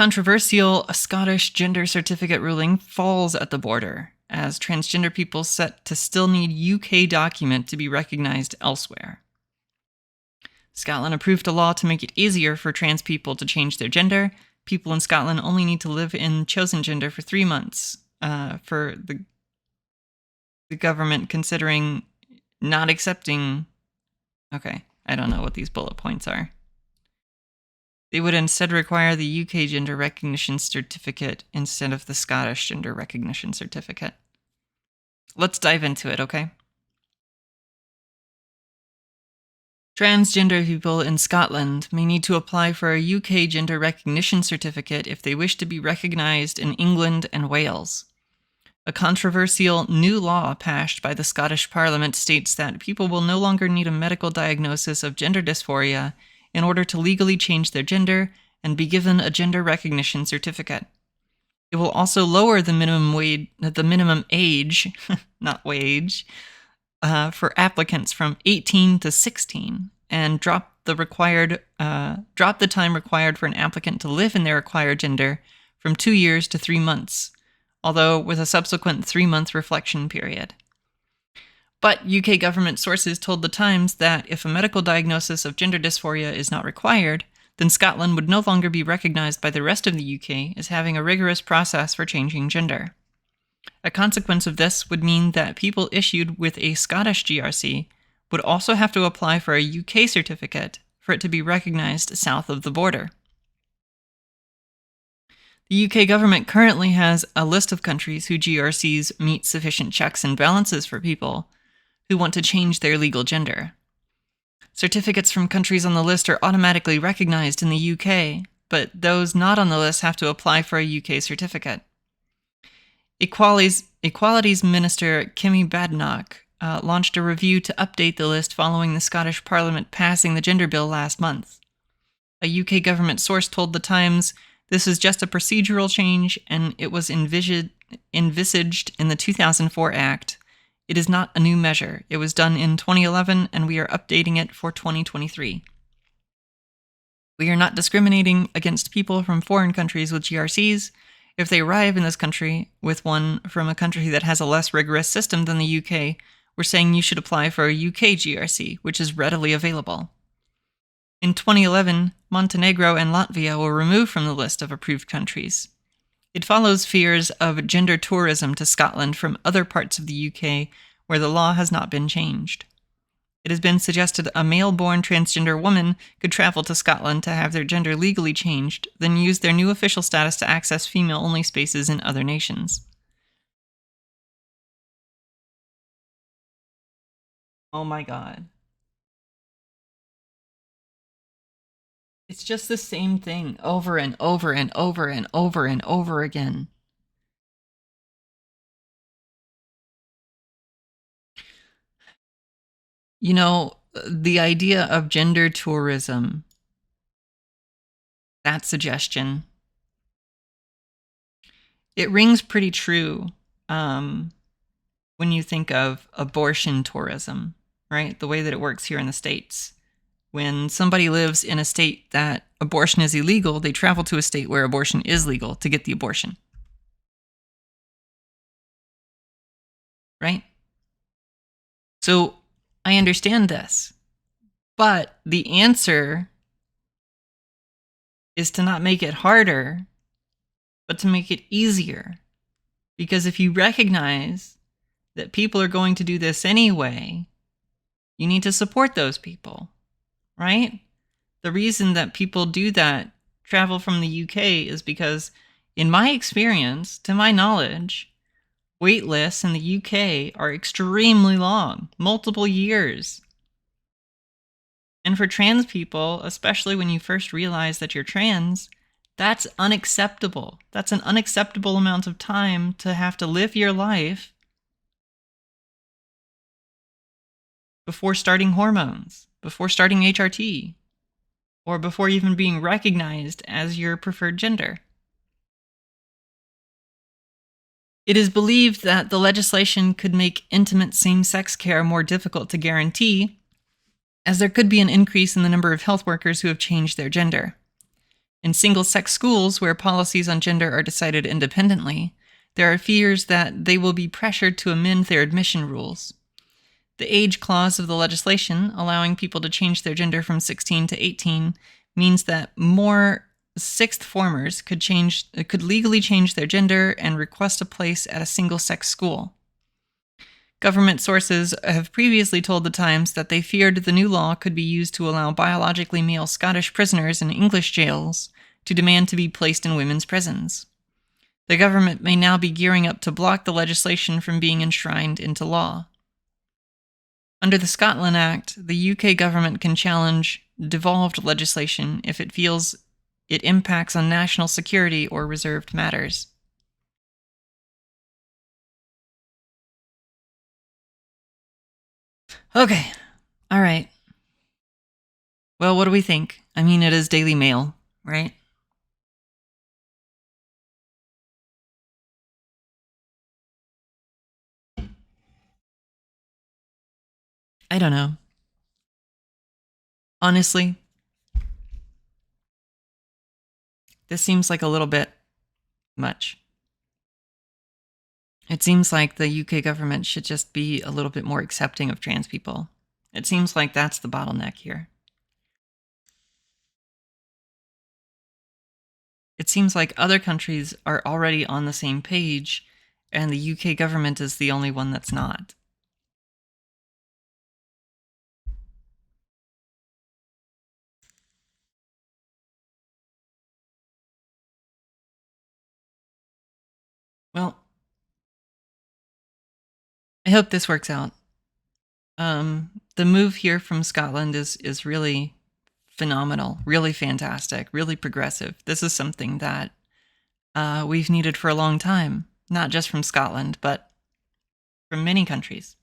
Controversial Scottish gender certificate ruling falls at the border, as transgender people set to still need UK document to be recognised elsewhere. Scotland approved a law to make it easier for trans people to change their gender. People in Scotland only need to live in chosen gender for 3 months, for the government considering not accepting... Okay, I don't know what these bullet points are. They would instead require the UK gender recognition certificate instead of the Scottish gender recognition certificate. Let's dive into it, okay? Transgender people in Scotland may need to apply for a UK gender recognition certificate if they wish to be recognised in England and Wales. A controversial new law passed by the Scottish Parliament states that people will no longer need a medical diagnosis of gender dysphoria in order to legally change their gender and be given a gender recognition certificate. It will also lower the minimum age, not wage, for applicants from 18 to 16, and drop the time required for an applicant to live in their acquired gender from 2 years to 3 months, although with a subsequent 3-month reflection period. But UK government sources told The Times that if a medical diagnosis of gender dysphoria is not required, then Scotland would no longer be recognised by the rest of the UK as having a rigorous process for changing gender. A consequence of this would mean that people issued with a Scottish GRC would also have to apply for a UK certificate for it to be recognised south of the border. The UK government currently has a list of countries whose GRCs meet sufficient checks and balances for people who want to change their legal gender. Certificates from countries on the list are automatically recognised in the UK, but those not on the list have to apply for a UK certificate. Equalities Minister Kimmy Badenoch launched a review to update the list following the Scottish Parliament passing the gender bill last month. A UK government source told The Times this is just a procedural change and it was envisaged in the 2004 Act. It is not a new measure. It was done in 2011 and we are updating it for 2023. We are not discriminating against people from foreign countries with GRCs. If they arrive in this country with one from a country that has a less rigorous system than the UK, we're saying you should apply for a UK GRC, which is readily available. In 2011, Montenegro and Latvia were removed from the list of approved countries. It follows fears of gender tourism to Scotland from other parts of the UK where the law has not been changed. It has been suggested a male-born transgender woman could travel to Scotland to have their gender legally changed, then use their new official status to access female-only spaces in other nations. Oh my god. It's just the same thing over and over and over and over and over again. You know, the idea of gender tourism, that suggestion, it rings pretty true when you think of abortion tourism, right? The way that it works here in the States. When somebody lives in a state that abortion is illegal, they travel to a state where abortion is legal to get the abortion. Right? So I understand this, but the answer is to not make it harder, but to make it easier. Because if you recognize that people are going to do this anyway, you need to support those people, right? The reason that people do that, travel from the UK, is because, in my experience, to my knowledge, wait lists in the UK are extremely long, multiple years. And for trans people, especially when you first realize that you're trans, that's unacceptable. That's an unacceptable amount of time to have to live your life before starting hormones, before starting HRT, or before even being recognized as your preferred gender. It is believed that the legislation could make intimate same-sex care more difficult to guarantee, as there could be an increase in the number of health workers who have changed their gender. In single-sex schools, where policies on gender are decided independently, there are fears that they will be pressured to amend their admission rules. The age clause of the legislation, allowing people to change their gender from 16 to 18, means that more sixth formers could legally change their gender and request a place at a single-sex school. Government sources have previously told the Times that they feared the new law could be used to allow biologically male Scottish prisoners in English jails to demand to be placed in women's prisons. The government may now be gearing up to block the legislation from being enshrined into law. Under the Scotland Act, the UK government can challenge devolved legislation if it feels it impacts on national security or reserved matters. Okay, all right. Well, what do we think? I mean, it is Daily Mail, right? I don't know. Honestly, this seems like a little bit much. It seems like the UK government should just be a little bit more accepting of trans people. It seems like that's the bottleneck here. It seems like other countries are already on the same page, and the UK government is the only one that's not. Well, I hope this works out. The move here from Scotland is really phenomenal, really fantastic, really progressive. This is something that we've needed for a long time, not just from Scotland, but from many countries.